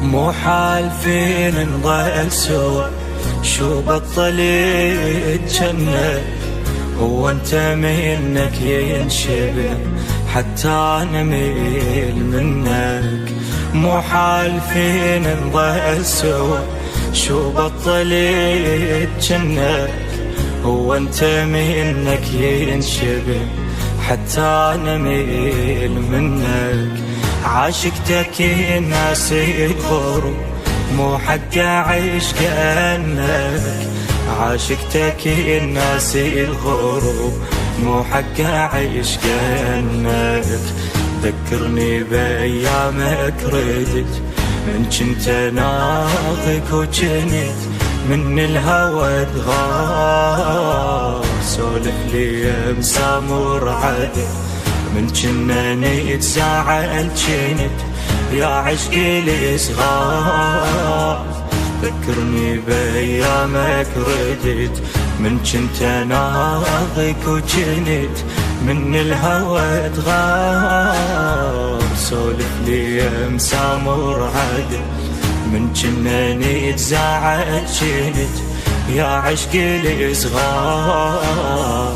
مو حال فينا نضل سوا، شو بطل يتجنن، هو انت منك ينشبه حتى انا ميل منك. مو حال فينا نضل سوا، شو بطل يتجنن، هو انت منك ينشبه حتى انا ميل منك. عاشقتك الناس يكبروا، مو حق اعيش كأنك. عاشقتك الناس الغرور، مو حق اعيش كأنك. ذكرني بايامك ردت، من كنت ناظك وجنت من الهوى تغار. سولف لي مسامور عدل، من كنا نتزاعل جنت يا عشقي الصغار. ذكرني بايامك ردت، من كنت ناظك وجنت من الهوى تغار. سولف لي مسامور عدل، من كنا نتزاعل جنت يا عشقي الصغار.